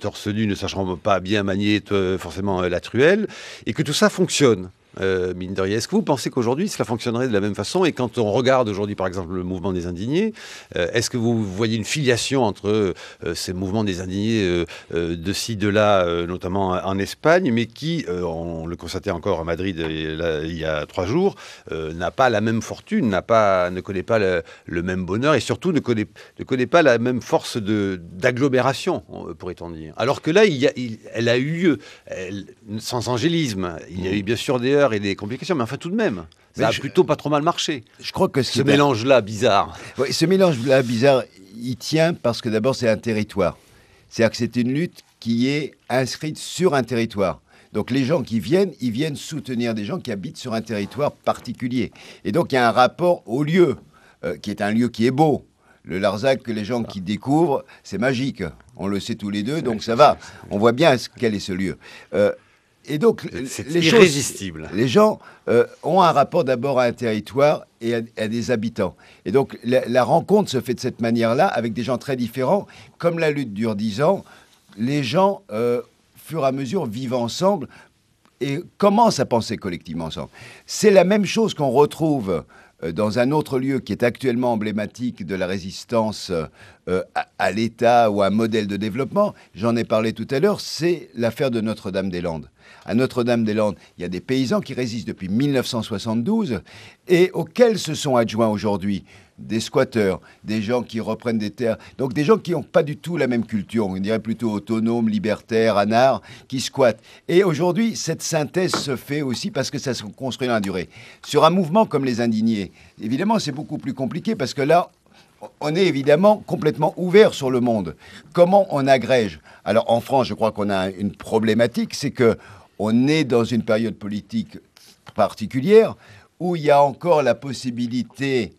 Speaker 1: torse nu, ne sachant pas bien manier forcément la truelle, et que tout ça fonctionne. mine de rien. Est-ce que vous pensez qu'aujourd'hui, cela fonctionnerait de la même façon? Et quand on regarde aujourd'hui, par exemple, le mouvement des indignés, est-ce que vous voyez une filiation entre ces mouvements des indignés de ci, de là, notamment en Espagne, mais qui, on le constatait encore à Madrid il y a 3 jours, n'a pas la même fortune, ne connaît pas le même bonheur et surtout ne connaît pas la même force d'agglomération, pourrait-on dire. Alors que là, elle a eu lieu, sans angélisme. Il y a eu bien sûr des heurts et des complications, mais enfin tout de même, ça a plutôt pas trop mal marché.
Speaker 2: Je crois que
Speaker 1: ce mélange-là bizarre.
Speaker 2: Oui, ce mélange-là bizarre, il tient parce que d'abord c'est un territoire. C'est-à-dire que c'est une lutte qui est inscrite sur un territoire. Donc les gens qui viennent, ils viennent soutenir des gens qui habitent sur un territoire particulier. Et donc il y a un rapport au lieu, qui est un lieu qui est beau. Le Larzac, que les gens qui découvrent, c'est magique. On le sait tous les deux, donc ça va. On voit bien quel est ce lieu. Et donc,
Speaker 1: c'est irrésistible.
Speaker 2: Les gens ont un rapport d'abord à un territoire et à des habitants. Et donc, la rencontre se fait de cette manière-là, avec des gens très différents. Comme la lutte dure 10 ans, les gens, fur et à mesure, vivent ensemble et commencent à penser collectivement ensemble. C'est la même chose qu'on retrouve dans un autre lieu qui est actuellement emblématique de la résistance à l'État ou à un modèle de développement. J'en ai parlé tout à l'heure, c'est l'affaire de Notre-Dame-des-Landes. À Notre-Dame-des-Landes, il y a des paysans qui résistent depuis 1972 et auxquels se sont adjoints aujourd'hui des squatteurs, des gens qui reprennent des terres, donc des gens qui n'ont pas du tout la même culture, on dirait plutôt autonomes, libertaires, anards, qui squattent. Et aujourd'hui, cette synthèse se fait aussi parce que ça se construit dans la durée. Sur un mouvement comme les indignés, évidemment, c'est beaucoup plus compliqué parce que là, on est évidemment complètement ouvert sur le monde. Comment on agrège? Alors en France, je crois qu'on a une problématique, c'est que on est dans une période politique particulière où il y a encore la possibilité,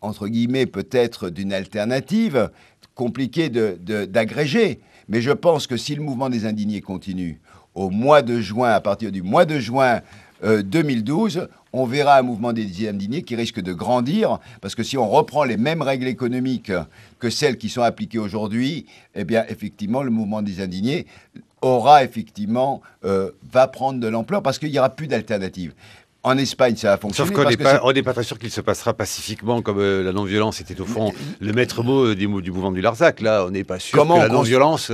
Speaker 2: entre guillemets, peut-être d'une alternative compliquée d'agréger. Mais je pense que si le mouvement des indignés continue au mois de juin, à partir du mois de juin 2012, on verra un mouvement des indignés qui risque de grandir, parce que si on reprend les mêmes règles économiques que celles qui sont appliquées aujourd'hui, eh bien, effectivement, le mouvement des indignés aura effectivement, va prendre de l'ampleur, parce qu'il n'y aura plus d'alternative. En Espagne, ça a fonctionné.
Speaker 1: Sauf qu'on n'est pas très sûr qu'il se passera pacifiquement, comme la non-violence était au fond le maître mot du mouvement du Larzac. Là, on n'est pas sûr que la non-violence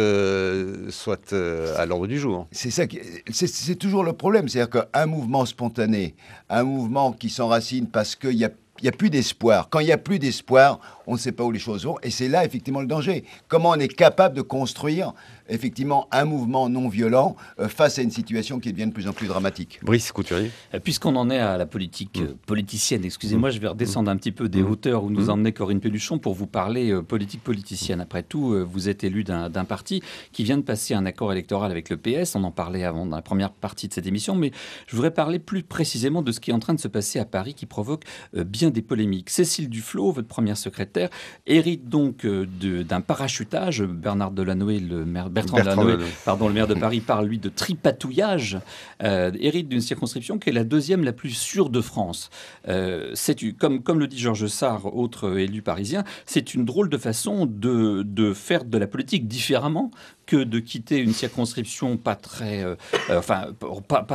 Speaker 1: soit à l'ordre du jour.
Speaker 2: C'est ça, c'est toujours le problème. C'est-à-dire qu'un mouvement spontané, un mouvement qui s'enracine parce qu'il n'y a plus d'espoir. Quand il n'y a plus d'espoir, on ne sait pas où les choses vont. Et c'est là, effectivement, le danger. Comment on est capable de construire, effectivement, un mouvement non violent face à une situation qui devient de plus en plus dramatique.
Speaker 1: Brice Couturier.
Speaker 3: Puisqu'on en est à la politique politicienne, excusez-moi, je vais redescendre un petit peu des hauteurs où nous emmenait Corinne Pelluchon pour vous parler politique politicienne. Après tout, vous êtes élu d'un parti qui vient de passer un accord électoral avec le PS. On en parlait avant dans la première partie de cette émission, mais je voudrais parler plus précisément de ce qui est en train de se passer à Paris qui provoque bien des polémiques. Cécile Duflot, votre première secrétaire, hérite donc d'un parachutage. Bertrand Delanoë, le maire de Paris, parle lui de tripatouillage, hérite d'une circonscription qui est la deuxième la plus sûre de France. Comme le dit Georges Sarr, autre élu parisien, c'est une drôle de façon de faire de la politique différemment que de quitter une circonscription pas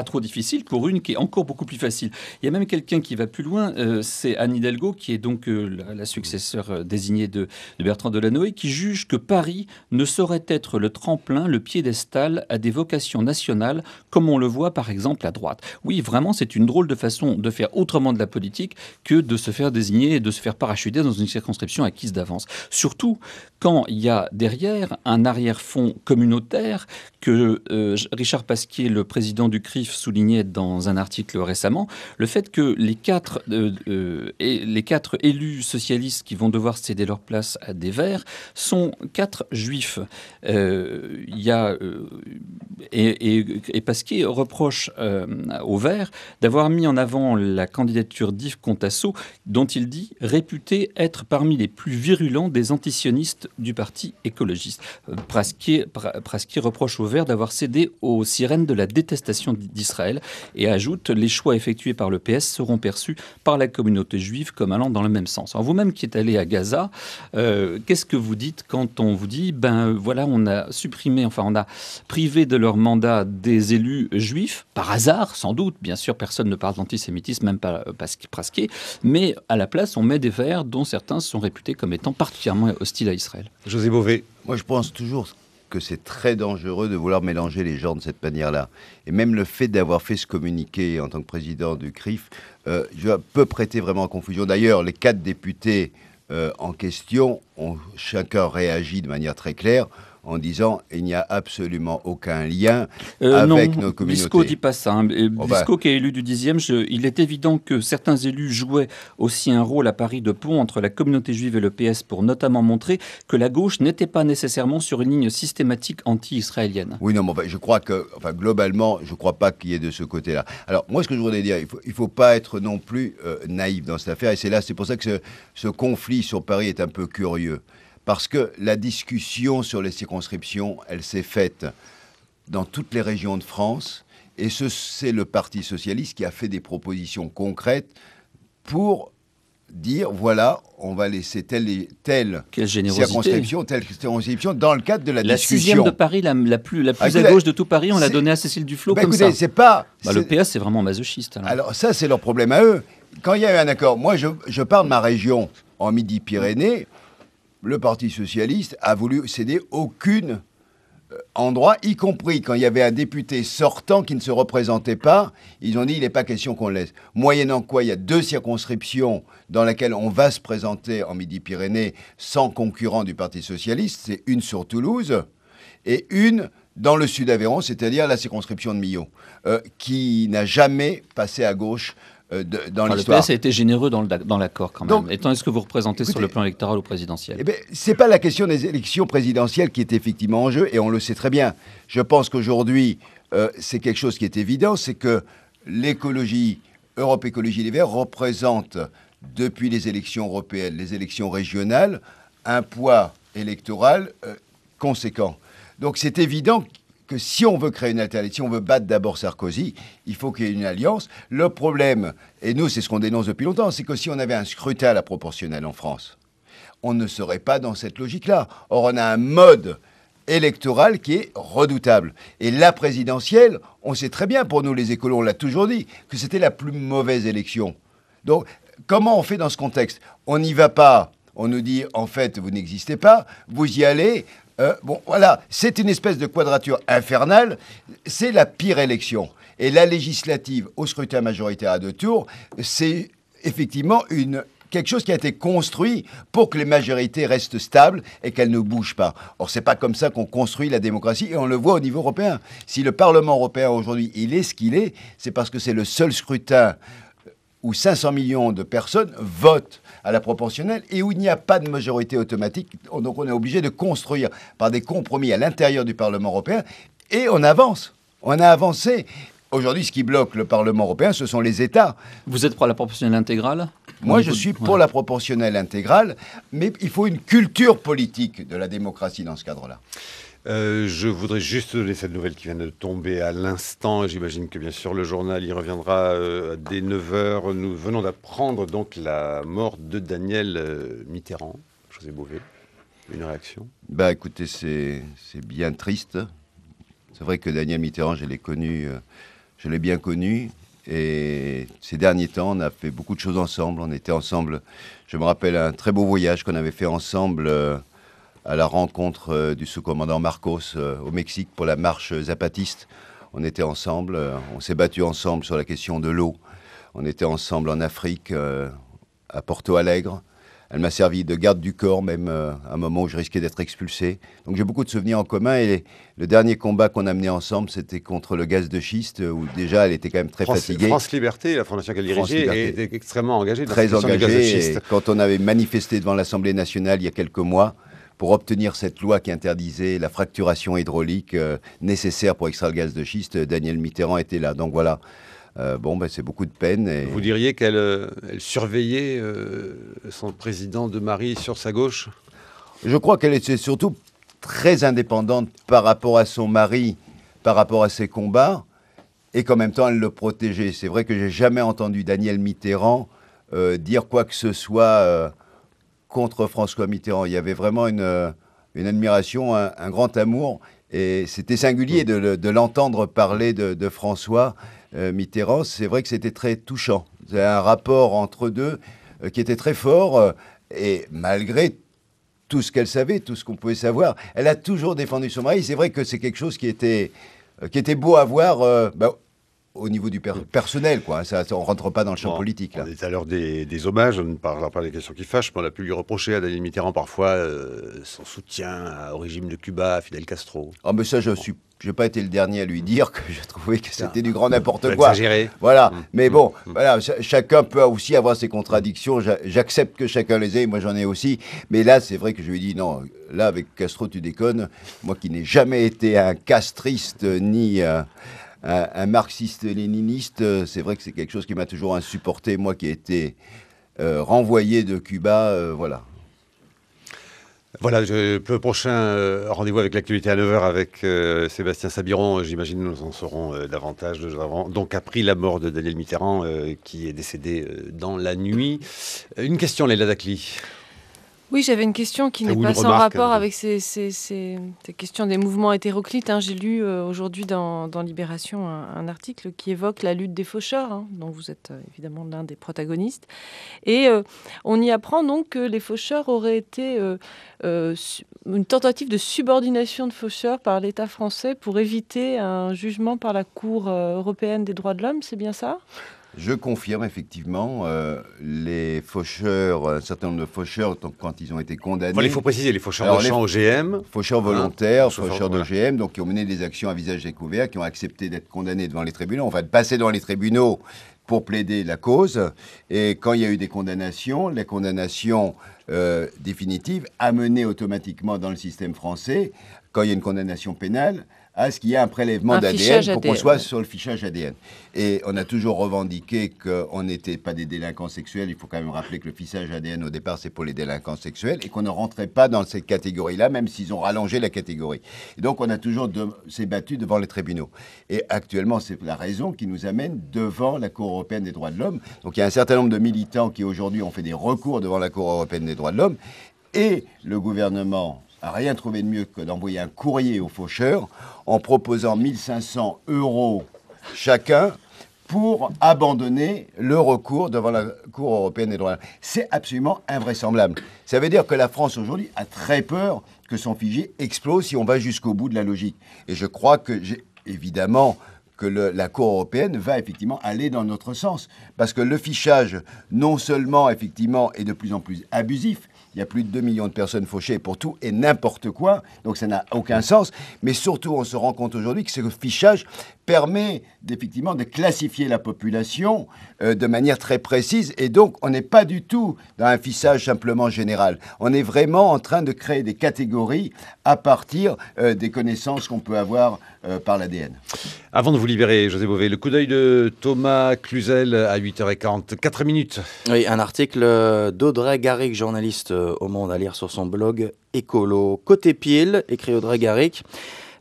Speaker 3: trop difficile pour une qui est encore beaucoup plus facile. Il y a même quelqu'un qui va plus loin, c'est Anne Hidalgo, qui est donc la successeur désignée de Bertrand Delanoë, qui juge que Paris ne saurait être le tremplin, le piédestal à des vocations nationales, comme on le voit par exemple à droite. Oui, vraiment, c'est une drôle de façon de faire autrement de la politique que de se faire désigner et de se faire parachuter dans une circonscription acquise d'avance. Surtout quand il y a derrière un arrière-fond communautaire que Richard Pasquier, le président du CRIF, soulignait dans un article récemment, le fait que les quatre élus socialistes qui vont devoir céder leur place à des Verts sont 4 juifs. Et Pasquier reproche aux Verts d'avoir mis en avant la candidature d'Yves Contasso, dont il dit réputé être parmi les plus virulents des antisionistes du parti écologiste. Pasquier reproche aux Verts d'avoir cédé aux sirènes de la détestation d'Israël et ajoute les choix effectués par le PS seront perçus par la communauté juive comme allant dans le même sens. Alors vous-même qui êtes allé à Gaza, qu'est-ce que vous dites quand on vous dit on a supprimé, on a privé de leur mandat des élus juifs, par hasard, sans doute. Bien sûr, personne ne parle d'antisémitisme, même pas Pasquier, mais à la place, on met des Verts dont certains sont réputés comme étant particulièrement hostiles à Israël.
Speaker 1: José Bové.
Speaker 2: Moi, je pense toujours que c'est très dangereux de vouloir mélanger les genres de cette manière-là. Et même le fait d'avoir fait ce communiqué en tant que président du CRIF peut prêter vraiment à confusion. D'ailleurs, les 4 députés en question ont chacun réagi de manière très claire en disant il n'y a absolument aucun lien avec nos communautés.
Speaker 3: Blisco dit pas ça. Blisco,
Speaker 2: Oh,
Speaker 3: qui est élu du 10e, il est évident que certains élus jouaient aussi un rôle à Paris de pont entre la communauté juive et le PS pour notamment montrer que la gauche n'était pas nécessairement sur une ligne systématique anti-israélienne.
Speaker 2: Oui, non, mais je crois que, globalement, je ne crois pas qu'il y ait de ce côté-là. Alors, moi, ce que je voudrais dire, il ne faut pas être non plus naïf dans cette affaire. Et c'est pour ça que ce conflit sur Paris est un peu curieux. Parce que la discussion sur les circonscriptions, elle s'est faite dans toutes les régions de France. Et c'est le Parti socialiste qui a fait des propositions concrètes pour dire, voilà, on va laisser telle circonscription dans le cadre de la discussion.
Speaker 3: La 6e de Paris, la plus à gauche de tout Paris, on l'a donnée à Cécile Duflot comme
Speaker 2: écoutez,
Speaker 3: ça. Le PS, c'est vraiment masochiste.
Speaker 2: Alors ça, c'est leur problème à eux. Quand il y a eu un accord, moi, je pars de ma région, en Midi-Pyrénées, le Parti socialiste a voulu céder aucun endroit, y compris quand il y avait un député sortant qui ne se représentait pas. Ils ont dit, il n'est pas question qu'on le laisse. Moyennant quoi, il y a 2 circonscriptions dans lesquelles on va se présenter en Midi-Pyrénées sans concurrent du Parti socialiste. C'est une sur Toulouse et une dans le sud-Aveyron, c'est-à-dire la circonscription de Millau, qui n'a jamais passé à gauche dans l'histoire.
Speaker 3: Le PS a été généreux dans l'accord quand même. Donc, étant est-ce que vous représentez sur le plan électoral ou présidentiel?
Speaker 2: C'est pas la question des élections présidentielles qui est effectivement en jeu, et on le sait très bien. Je pense qu'aujourd'hui, c'est quelque chose qui est évident, c'est que l'écologie, Europe Écologie Les Verts, représente, depuis les élections européennes, les élections régionales, un poids électoral conséquent. Donc c'est évident que si on veut créer une alternative, si on veut battre d'abord Sarkozy, il faut qu'il y ait une alliance. Le problème, et nous c'est ce qu'on dénonce depuis longtemps, c'est que si on avait un scrutin à la proportionnelle en France, on ne serait pas dans cette logique-là. Or on a un mode électoral qui est redoutable. Et la présidentielle, on sait très bien, pour nous les écolos, on l'a toujours dit, que c'était la plus mauvaise élection. Donc comment on fait dans ce contexte? On n'y va pas, on nous dit en fait vous n'existez pas, vous y allez. Bon, voilà, c'est une espèce de quadrature infernale. C'est la pire élection. Et la législative au scrutin majoritaire à 2 tours, c'est effectivement quelque chose qui a été construit pour que les majorités restent stables et qu'elles ne bougent pas. Or, c'est pas comme ça qu'on construit la démocratie, et on le voit au niveau européen. Si le Parlement européen aujourd'hui, il est ce qu'il est, c'est parce que c'est le seul scrutin où 500 millions de personnes votent à la proportionnelle et où il n'y a pas de majorité automatique. Donc on est obligé de construire par des compromis à l'intérieur du Parlement européen, et on avance. On a avancé. Aujourd'hui, ce qui bloque le Parlement européen, ce sont les États.
Speaker 3: Vous êtes pour la proportionnelle intégrale?
Speaker 2: Moi, je suis pour la proportionnelle intégrale, mais il faut une culture politique de la démocratie dans ce cadre-là.
Speaker 1: Je voudrais juste donner cette nouvelle qui vient de tomber à l'instant. J'imagine que bien sûr le journal y reviendra dès 9h. Nous venons d'apprendre donc la mort de Daniel Mitterrand. José Bové, une réaction?
Speaker 2: Écoutez, c'est bien triste. C'est vrai que Daniel Mitterrand, je l'ai bien connu. Et ces derniers temps, on a fait beaucoup de choses ensemble. On était ensemble. Je me rappelle un très beau voyage qu'on avait fait ensemble à la rencontre du sous-commandant Marcos au Mexique pour la marche zapatiste. On était ensemble, on s'est battu ensemble sur la question de l'eau. On était ensemble en Afrique, à Porto Alegre. Elle m'a servi de garde du corps, même à un moment où je risquais d'être expulsé. Donc j'ai beaucoup de souvenirs en commun. Et le dernier combat qu'on a mené ensemble, c'était contre le gaz de schiste, où déjà elle était quand même très fatiguée.
Speaker 1: France Liberté, la fondation qu'elle dirigeait, était extrêmement engagée dans
Speaker 2: très
Speaker 1: la question du gaz de schiste.
Speaker 2: Et quand on avait manifesté devant l'Assemblée nationale il y a quelques mois, pour obtenir cette loi qui interdisait la fracturation hydraulique nécessaire pour extraire le gaz de schiste, Daniel Mitterrand était là. Donc voilà, c'est beaucoup de peine. Et...
Speaker 1: Vous diriez qu'elle surveillait son président de Marie sur sa gauche?
Speaker 2: Je crois qu'elle était surtout très indépendante par rapport à son mari, par rapport à ses combats, et qu'en même temps elle le protégeait. C'est vrai que j'ai jamais entendu Daniel Mitterrand dire quoi que ce soit contre François Mitterrand. Il y avait vraiment une admiration, un grand amour. Et c'était singulier de l'entendre parler de François Mitterrand. C'est vrai que c'était très touchant. C'est un rapport entre deux qui était très fort. Et malgré tout ce qu'elle savait, tout ce qu'on pouvait savoir, elle a toujours défendu son mari. C'est vrai que c'est quelque chose qui était beau à voir au niveau du personnel, quoi. On ne rentre pas dans le champ politique, là.
Speaker 1: On est à l'heure des hommages, on ne parlera pas des questions qui fâchent, mais on a pu lui reprocher à Daniel Mitterrand parfois son soutien au régime de Cuba, à Fidel Castro.
Speaker 2: Ah, mais ça, je n'ai pas été le dernier à lui dire que je trouvais que c'était du grand n'importe quoi.
Speaker 1: Exagéré.
Speaker 2: Voilà. Mais bon, voilà, chacun peut aussi avoir ses contradictions. J'accepte que chacun les ait, moi j'en ai aussi. Mais là, c'est vrai que je lui ai dit, non, là, avec Castro, tu déconnes. Moi qui n'ai jamais été un castriste ni un marxiste-léniniste, c'est vrai que c'est quelque chose qui m'a toujours insupporté. Moi qui ai été renvoyé de Cuba, voilà.
Speaker 1: Voilà, le prochain rendez-vous avec l'actualité à 9h avec Sébastien Sabiron. J'imagine nous en saurons davantage. Nous avons donc appris la mort de Daniel Mitterrand qui est décédé dans la nuit. Une question, Leïla Dakli.
Speaker 4: Oui, j'avais une question qui n'est pas sans rapport avec ces questions des mouvements hétéroclites. J'ai lu aujourd'hui dans Libération un article qui évoque la lutte des faucheurs, dont vous êtes évidemment l'un des protagonistes. Et on y apprend donc que les faucheurs auraient été une tentative de subordination de faucheurs par l'État français pour éviter un jugement par la Cour européenne des droits de l'homme. C'est bien ça ?
Speaker 2: Je confirme effectivement les faucheurs, un certain nombre de faucheurs, quand ils ont été condamnés.
Speaker 1: Voilà, il faut préciser, les faucheurs de champ OGM.
Speaker 2: Faucheurs volontaires, faucheurs d'OGM, donc qui ont mené des actions à visage découvert, qui ont accepté d'être condamnés devant les tribunaux, enfin de passer devant les tribunaux pour plaider la cause. Et quand il y a eu des condamnations, les condamnations définitives amenées automatiquement dans le système français, quand il y a une condamnation pénale, à ce qu'il y ait un prélèvement d'ADN pour qu'on soit sur le fichage ADN. Et on a toujours revendiqué qu'on n'était pas des délinquants sexuels. Il faut quand même rappeler que le fichage ADN, au départ, c'est pour les délinquants sexuels et qu'on ne rentrait pas dans cette catégorie-là, même s'ils ont rallongé la catégorie. Et donc, on a toujours s'est battu devant les tribunaux. Et actuellement, c'est la raison qui nous amène devant la Cour européenne des droits de l'homme. Donc, il y a un certain nombre de militants qui, aujourd'hui, ont fait des recours devant la Cour européenne des droits de l'homme. Et le gouvernement n'a rien trouvé de mieux que d'envoyer un courrier aux faucheurs en proposant 1 500 € chacun pour abandonner le recours devant la Cour européenne des droits de l'homme. C'est absolument invraisemblable. Ça veut dire que la France aujourd'hui a très peur que son fichier explose si on va jusqu'au bout de la logique. Et je crois que évidemment que la Cour européenne va effectivement aller dans notre sens. Parce que le fichage, non seulement effectivement, est de plus en plus abusif, il y a plus de 2 millions de personnes fauchées pour tout et n'importe quoi, donc ça n'a aucun sens. Mais surtout, on se rend compte aujourd'hui que ce fichage permet effectivement de classifier la population de manière très précise. Et donc, on n'est pas du tout dans un fichage simplement général. On est vraiment en train de créer des catégories à partir des connaissances qu'on peut avoir par l'ADN.
Speaker 1: Avant de vous libérer, José Bové, le coup d'œil de Thomas Cluzel à 8h44 minutes.
Speaker 5: Oui, un article d'Audrey Garrick, journaliste au Monde, à lire sur son blog Écolo. Côté pile, écrit Audrey Garrick,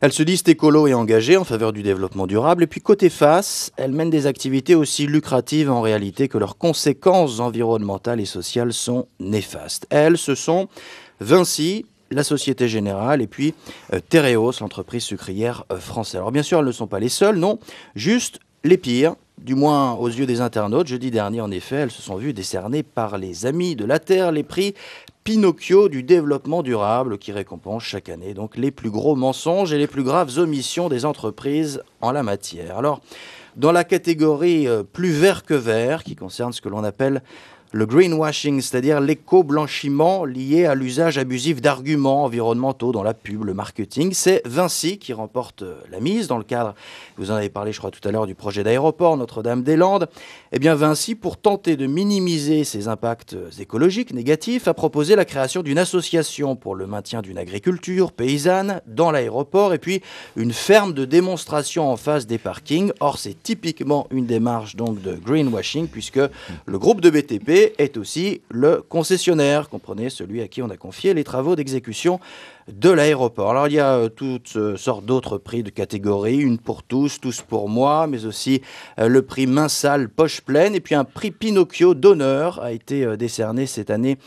Speaker 5: elle se dit écolo et engagée en faveur du développement durable. Et puis côté face, elle mène des activités aussi lucratives en réalité que leurs conséquences environnementales et sociales sont néfastes. Elles, ce sont Vinci, la Société Générale et puis Tereos, l'entreprise sucrière française. Alors bien sûr, elles ne sont pas les seules, non, juste les pires, du moins aux yeux des internautes. Jeudi dernier, en effet, elles se sont vues décerner par les Amis de la Terre les prix Pinocchio du développement durable qui récompense chaque année donc les plus gros mensonges et les plus graves omissions des entreprises en la matière. Alors, dans la catégorie plus vert que vert, qui concerne ce que l'on appelle le greenwashing, c'est-à-dire l'éco-blanchiment lié à l'usage abusif d'arguments environnementaux dans la pub, le marketing. C'est Vinci qui remporte la mise dans le cadre, vous en avez parlé je crois tout à l'heure, du projet d'aéroport Notre-Dame-des-Landes. Eh bien Vinci, pour tenter de minimiser ses impacts écologiques négatifs, a proposé la création d'une association pour le maintien d'une agriculture paysanne dans l'aéroport et puis une ferme de démonstration en face des parkings. Or, c'est typiquement une démarche donc de greenwashing puisque le groupe de BTP est aussi le concessionnaire, comprenez, celui à qui on a confié les travaux d'exécution de l'aéroport. Alors il y a toutes sortes d'autres prix de catégories, une pour tous, tous pour moi, mais aussi le prix main sale, poche pleine, et puis un prix Pinocchio d'honneur a été décerné cette année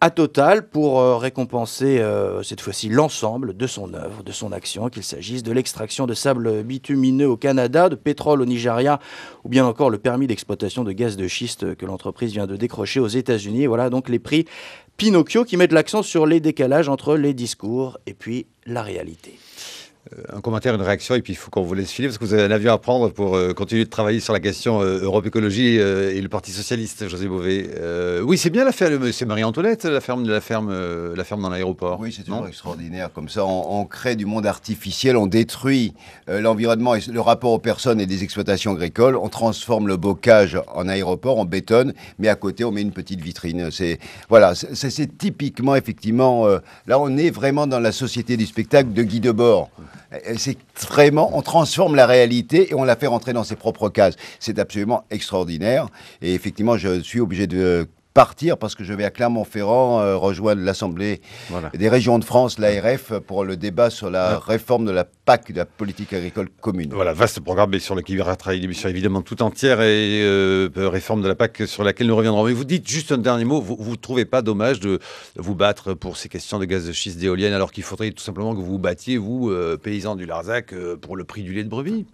Speaker 5: à Total pour récompenser cette fois-ci l'ensemble de son œuvre, de son action, qu'il s'agisse de l'extraction de sable bitumineux au Canada, de pétrole au Nigeria ou bien encore le permis d'exploitation de gaz de schiste que l'entreprise vient de décrocher aux États-Unis. Et voilà donc les prix Pinocchio qui mettent l'accent sur les décalages entre les discours et puis la réalité.
Speaker 1: Un commentaire, une réaction, et puis il faut qu'on vous laisse filer, parce que vous avez un avion à prendre pour continuer de travailler sur la question Europe Écologie et le Parti Socialiste, José Bové. Oui, c'est bien l'affaire, c'est Marie-Antoinette, la ferme dans l'aéroport.
Speaker 2: Oui, c'est toujours extraordinaire. Comme ça, on crée du monde artificiel, on détruit l'environnement et le rapport aux personnes et des exploitations agricoles, on transforme le bocage en aéroport, on bétonne, mais à côté, on met une petite vitrine. C'est typiquement, effectivement, là, on est vraiment dans la société du spectacle de Guy Debord. C'est vraiment, on transforme la réalité et on la fait rentrer dans ses propres cases. C'est absolument extraordinaire. Et effectivement, je suis obligé de partir parce que je vais à Clermont-Ferrand rejoindre l'Assemblée des régions de France, l'ARF, pour le débat sur la réforme de la PAC, de la politique agricole commune.
Speaker 1: Voilà, vaste programme sur lequel il y aura travailler l'émission évidemment tout entière et réforme de la PAC sur laquelle nous reviendrons. Mais vous dites juste un dernier mot, vous ne trouvez pas dommage de vous battre pour ces questions de gaz de schiste, d'éoliennes, alors qu'il faudrait tout simplement que vous vous battiez, vous, paysans du Larzac, pour le prix du lait de brebis?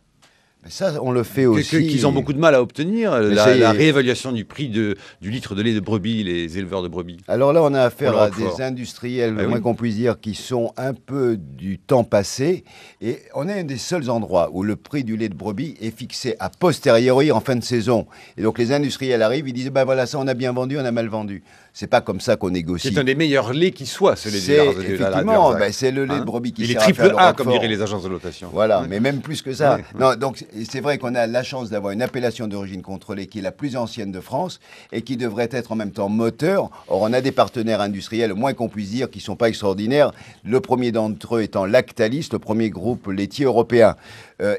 Speaker 2: Ça, on le fait aussi.
Speaker 1: Qu'ils ont beaucoup de mal à obtenir, la réévaluation du prix du litre de lait de brebis, les éleveurs de brebis.
Speaker 2: Alors là, on a affaire à des industriels, le moins qu'on puisse dire, qui sont un peu du temps passé. Et on est un des seuls endroits où le prix du lait de brebis est fixé a posteriori en fin de saison. Et donc les industriels arrivent, ils disent, ben voilà, ça on a bien vendu, on a mal vendu. C'est pas comme ça qu'on négocie.
Speaker 1: C'est un des meilleurs laits qui soit, ce lait
Speaker 2: effectivement, c'est le lait de brebis qui sert
Speaker 1: à faire le A, comme diraient les agences de notation.
Speaker 2: Voilà, mais même plus que ça. Non, donc c'est vrai qu'on a la chance d'avoir une appellation d'origine contrôlée qui est la plus ancienne de France et qui devrait être en même temps moteur. Or, on a des partenaires industriels, le moins qu'on puisse dire, qui ne sont pas extraordinaires. Le premier d'entre eux étant Lactalis, le premier groupe laitier européen.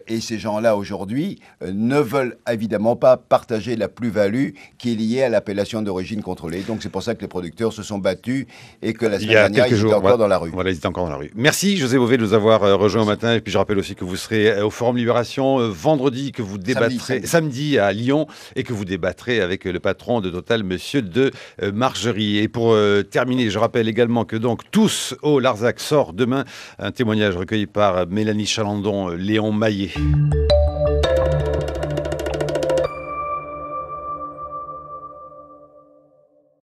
Speaker 2: Et ces gens-là, aujourd'hui, ne veulent évidemment pas partager la plus-value qui est liée à l'appellation d'origine contrôlée. Donc, c'est pour ça que les producteurs se sont battus et que la semaine dernière, ils étaient encore dans la rue.
Speaker 1: Voilà, ils étaient encore dans la rue. Merci, José Bové, de nous avoir rejoints au matin. Et puis, je rappelle aussi que vous serez au Forum Libération vendredi, que vous débattrez samedi à Lyon et que vous débattrez avec le patron de Total, monsieur de Margerie. Et pour terminer, je rappelle également que donc Tous au Larzac sort demain un témoignage recueilli par Mélanie Chalandon, Léon Maillet.